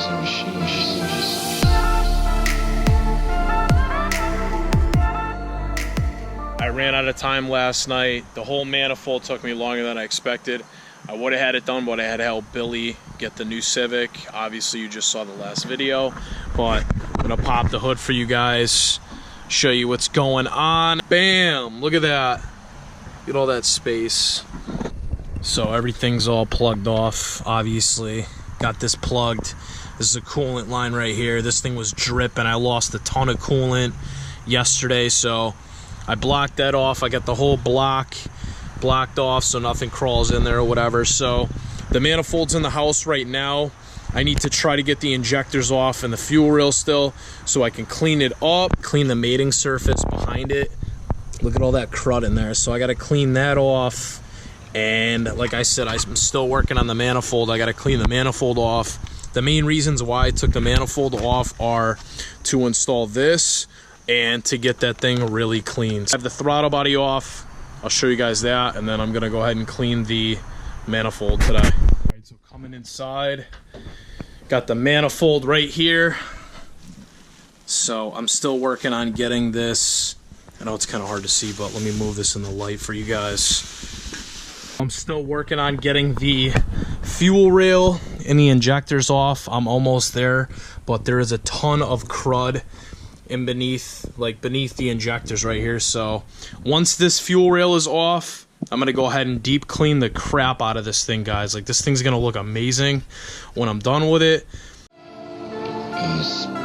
using machines. I ran out of time last night. The whole manifold took me longer than I expected. I would have had it done, but I had to help Billy get the new Civic. Obviously, you just saw the last video, but I'm gonna pop the hood for you guys, show you what's going on. Bam! Look at that. Get all that space. So everything's all plugged off, obviously. Got this plugged. This is a coolant line right here. This thing was dripping. I lost a ton of coolant yesterday, so I blocked that off. I got the whole block blocked off so nothing crawls in there or whatever. So the manifold's in the house right now. I need to try to get the injectors off and the fuel rail still so I can clean it up, clean the mating surface behind it. Look at all that crud in there. So I got to clean that off. And like I said, I'm still working on the manifold. I got to clean the manifold off. The main reasons why I took the manifold off are to install this and to get that thing really clean. I have the throttle body off. I'll show you guys that, and then I'm gonna go ahead and clean the manifold today. All right, so coming inside, got the manifold right here. So I'm still working on getting this. I know it's kind of hard to see, but let me move this in the light for you guys. I'm still working on getting the fuel rail and the injectors off. I'm almost there, but there is a ton of crud in beneath the injectors right here. So once this fuel rail is off, I'm gonna go ahead and deep clean the crap out of this thing, guys. Like, this thing's gonna look amazing when I'm done with it.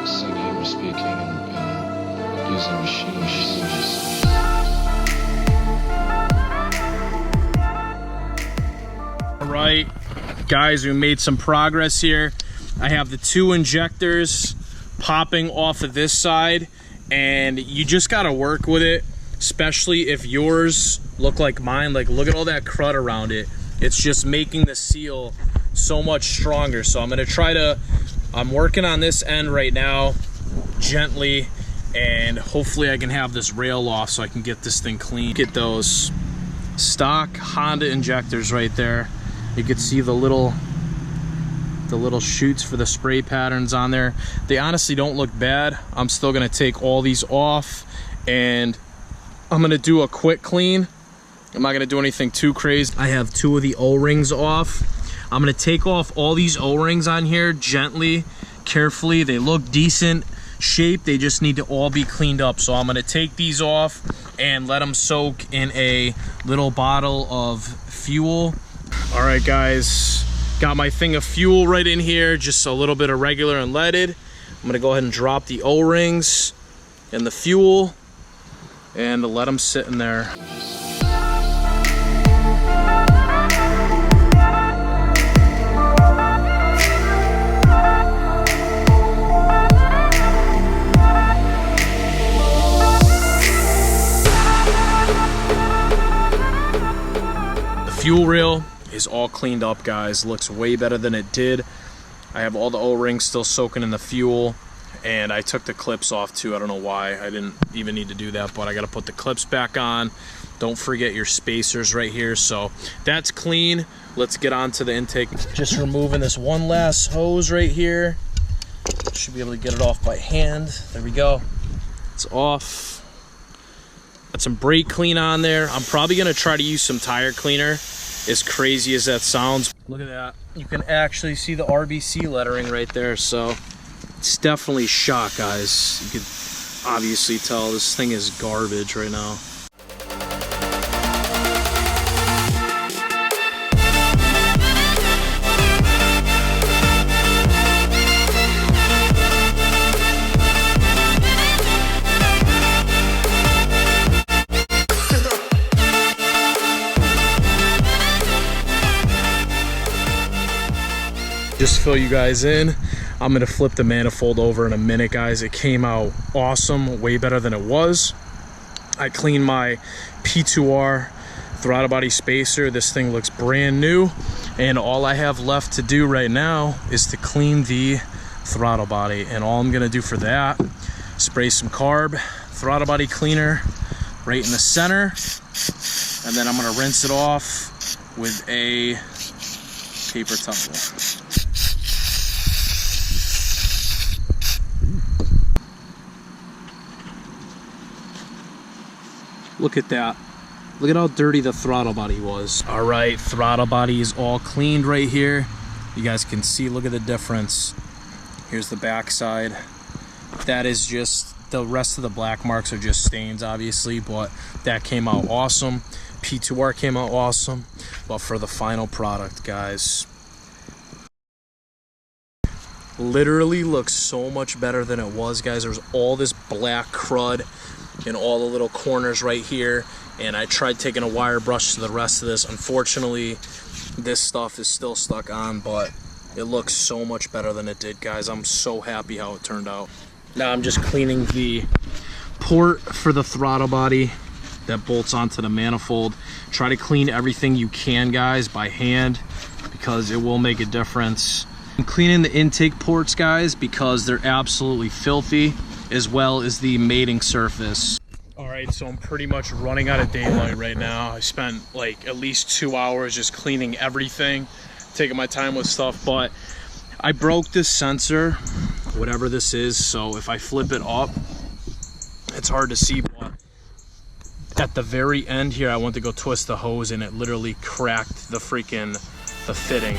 Singing, speaking, and using machines. All right, guys, we made some progress here. I have the two injectors popping off of this side, and you just got to work with it, especially if yours look like mine. Like, look at all that crud around it. It's just making the seal so much stronger. So I'm working on this end right now gently, and hopefully I can have this rail off so I can get this thing clean. Get those stock Honda injectors right there. You can see the little chutes for the spray patterns on there. They honestly don't look bad. I'm still gonna take all these off, and I'm gonna do a quick clean. I'm not gonna do anything too crazy. I have two of the O-rings off. I'm gonna take off all these O-rings on here gently, carefully. They look decent shape. They just need to all be cleaned up. So I'm gonna take these off and let them soak in a little bottle of fuel. All right, guys. Got my thing of fuel right in here, just a little bit of regular unleaded. I'm gonna go ahead and drop the O-rings and the fuel and let them sit in there. The fuel rail is all cleaned up, guys. Looks way better than it did. I have all the O-rings still soaking in the fuel, and I took the clips off too. I don't know why. I didn't even need to do that, but I got to put the clips back on. Don't forget your spacers right here. So that's clean. Let's get on to the intake. Just removing this one last hose right here. Should be able to get it off by hand. There we go. It's off. Got some brake clean on there. I'm probably gonna try to use some tire cleaner, as crazy as that sounds. Look at that. You can actually see the RBC lettering right there. So it's definitely shot, guys. You could obviously tell this thing is garbage right now. Just fill you guys in, I'm gonna flip the manifold over in a minute, guys. It came out awesome, way better than it was. I cleaned my P2R throttle body spacer. This thing looks brand new, and all I have left to do right now is to clean the throttle body. And all I'm gonna do for that, spray some carb throttle body cleaner right in the center, and then I'm gonna rinse it off with a paper towel. Look at that. Look at how dirty the throttle body was. All right, throttle body is all cleaned right here. You guys can see, look at the difference. Here's the back side. That is just, the rest of the black marks are just stains, obviously, but that came out awesome. P2R came out awesome. But for the final product, guys, literally looks so much better than it was, guys. There's all this black crud in all the little corners right here, and I tried taking a wire brush to the rest of this. Unfortunately, this stuff is still stuck on, but it looks so much better than it did, guys. I'm so happy how it turned out. Now I'm just cleaning the port for the throttle body that bolts onto the manifold. Try to clean everything you can, guys, by hand, because it will make a difference. I'm cleaning the intake ports, guys, because they're absolutely filthy, as well as the mating surface. All right, so I'm pretty much running out of daylight right now. I spent like at least 2 hours just cleaning everything, taking my time with stuff, but I broke this sensor, whatever this is, so if I flip it up, it's hard to see, but at the very end here, I went to go twist the hose and it literally cracked the fitting.